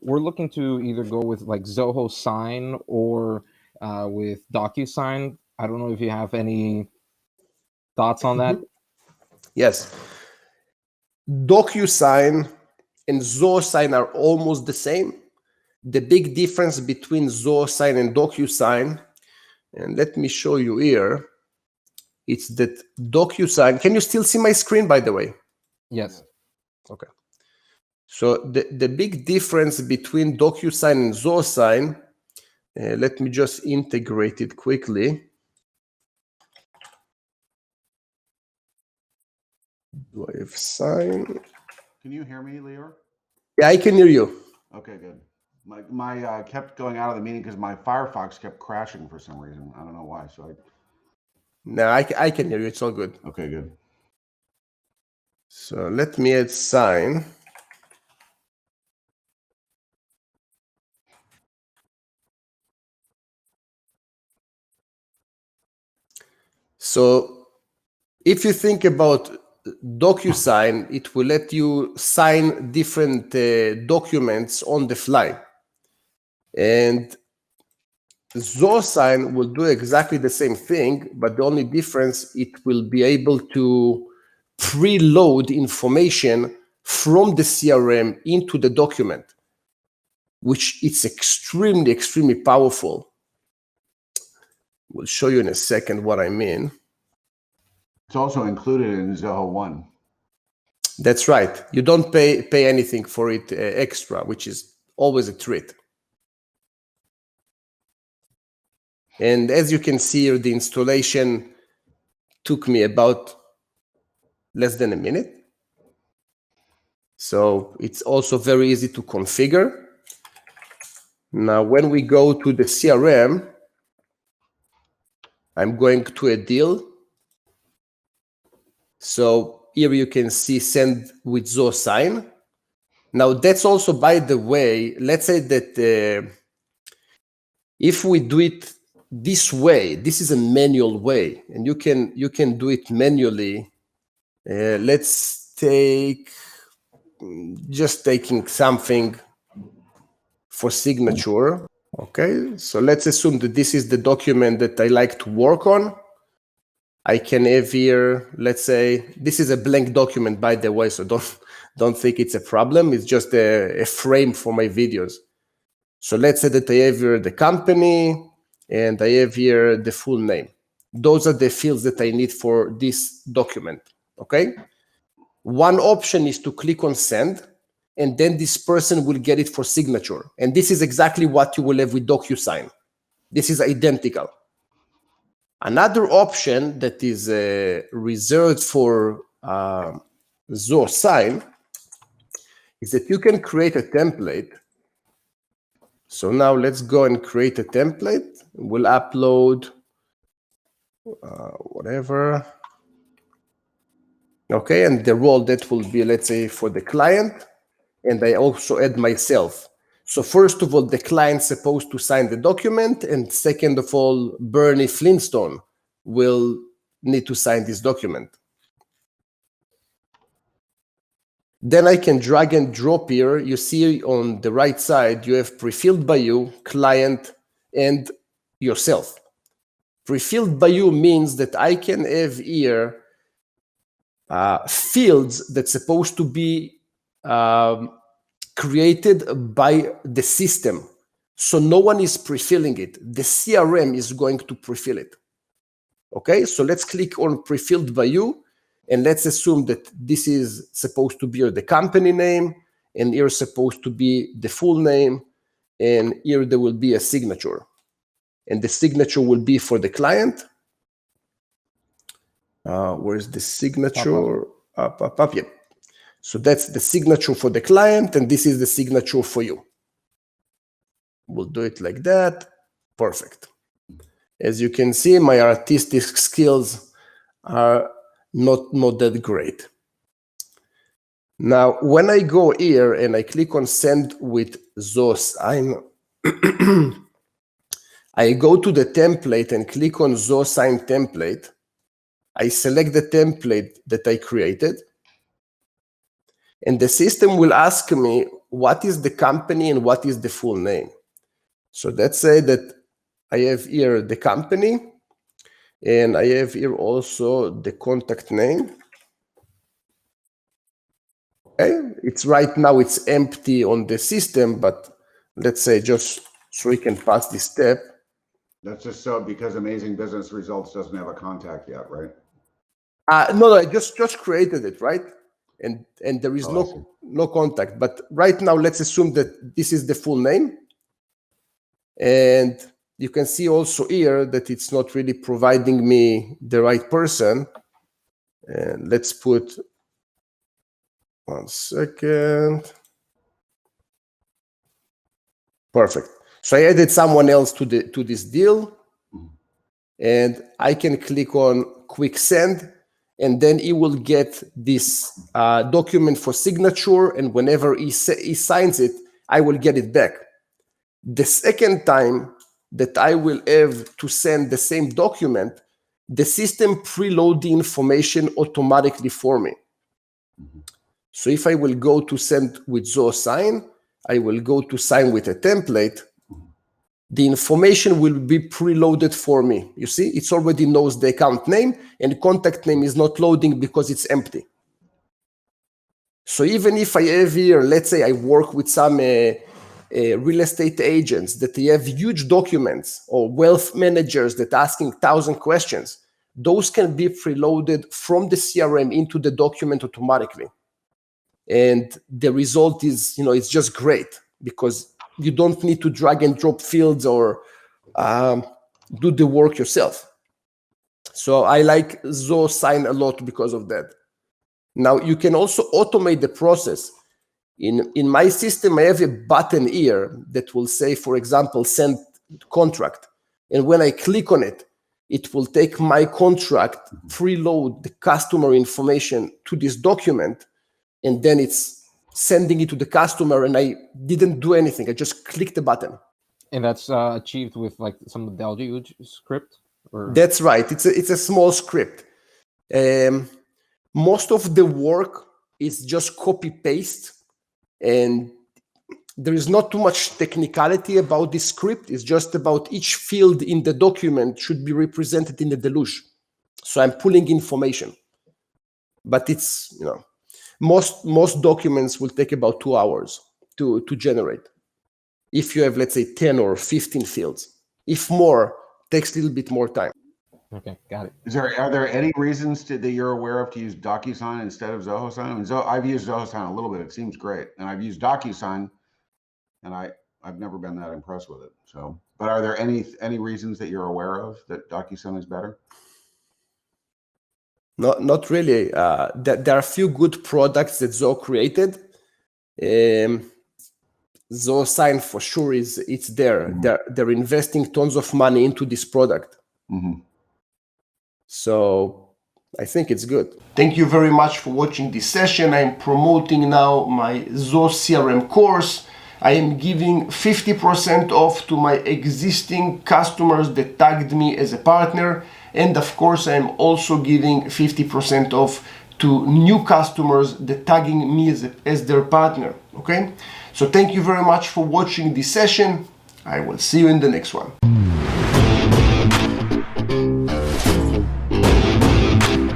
we're looking to either go with like Zoho Sign or with DocuSign. I don't know if you have any thoughts on that. Yes. DocuSign and Zoho Sign are almost the same. The big difference between Zoho Sign and DocuSign, and let me show you here, it's that DocuSign, can you still see my screen, by the way? Yes. Okay. So the big difference between DocuSign and Zoho Sign, let me just integrate it quickly. Do I have sign? Can you hear me, Lior? Yeah, I can hear you. Okay, good. My kept going out of the meeting because my Firefox kept crashing for some reason. I don't know why. So No, I can hear you. It's all good. Okay, good. So let me add sign. So if you think about DocuSign, it will let you sign different documents on the fly. And Zoho Sign will do exactly the same thing, but the only difference, it will be able to preload information from the CRM into the document, which it's extremely, extremely powerful. We'll show you in a second what I mean. It's also included in Zoho One. That's right. You don't pay anything for it extra, which is always a treat. And as you can see here, the installation took me about less than a minute. So it's also very easy to configure. Now, when we go to the CRM, I'm going to a deal. So here you can see send with Zoho Sign. Now that's also, by the way, let's say that if we do it this way, this is a manual way, and you can do it manually. Let's take, just taking something for signature. Okay, so let's assume that this is the document that I like to work on. I can have here, let's say, this is a blank document, by the way, so don't think it's a problem. It's just a frame for my videos. So let's say that I have here the company and I have here the full name. Those are the fields that I need for this document, okay? One option is to click on send, and then this person will get it for signature. And this is exactly what you will have with DocuSign. This is identical. Another option that is reserved for Zoho Sign is that you can create a template. So now let's go and create a template. We'll upload whatever. Okay, and the role that will be, let's say, for the client. And I also add myself. So first of all, the client's supposed to sign the document. And second of all, Bernie Flintstone will need to sign this document. Then I can drag and drop here. You see on the right side, you have pre-filled by you, client, and yourself. Pre-filled by you means that I can have here fields that's supposed to be created by the system. So no one is pre-filling it. The CRM is going to pre-fill it. Okay, so let's click on pre-filled by you. And let's assume that this is supposed to be the company name, and here supposed to be the full name, and here there will be a signature. And the signature will be for the client. Where's the signature? Up. Yeah. So that's the signature for the client, and this is the signature for you. We'll do it like that. Perfect. As you can see, my artistic skills are not that great. Now, when I go here and I click on send with Zoho Sign, I go to the template and click on Zoho Sign template. I select the template that I created. And the system will ask me what is the company and what is the full name. So let's say that I have here the company, and I have here also the contact name. Okay, it's right now it's empty on the system, but let's say just so we can pass this step. That's just so because Amazing Business Results doesn't have a contact yet, right? No, I just created it, right? And there is no contact. But right now, let's assume that this is the full name. And you can see also here that it's not really providing me the right person. And let's put 1 second. Perfect. So I added someone else to this deal, and I can click on quick send, and then he will get this document for signature, and whenever he signs it, I will get it back. The second time that I will have to send the same document, the system preload the information automatically for me. So if I will go to send with Zoho Sign, I will go to sign with a template. The information will be preloaded for me. You see, it already knows the account name, and contact name is not loading because it's empty. So even if I have here, let's say I work with some real estate agents that they have huge documents, or wealth managers that are asking 1,000 questions, those can be preloaded from the CRM into the document automatically. And the result is, it's just great because you don't need to drag and drop fields or do the work yourself. So I like Zoho Sign a lot because of that. Now you can also automate the process. In my system, I have a button here that will say, for example, send contract. And when I click on it, it will take my contract, preload the customer information to this document, and then it's sending it to the customer, and I didn't do anything. I just clicked the button. And that's achieved with like some Deluge script? Or? That's right. It's a small script. Most of the work is just copy paste, and there is not too much technicality about this script. It's just about each field in the document should be represented in the Deluge. So I'm pulling information, but it's, most documents will take about 2 hours to generate. If you have, let's say, 10 or 15 fields. If more, takes a little bit more time. Okay, got it. Are there any reasons that you're aware of to use DocuSign instead of Zoho Sign? I mean, I've used Zoho Sign a little bit. It seems great. And I've used DocuSign, and I've never been that impressed with it. So, but are there any reasons that you're aware of that DocuSign is better? Not really. There are a few good products that Zoho created. Zoho Sign for sure it's there. Mm-hmm. They're investing tons of money into this product. Mm-hmm. So I think it's good. Thank you very much for watching this session. I'm promoting now my Zoho CRM course. I am giving 50% off to my existing customers that tagged me as a partner. And of course, I'm also giving 50% off to new customers that tagging me as their partner. Okay? So thank you very much for watching this session. I will see you in the next one.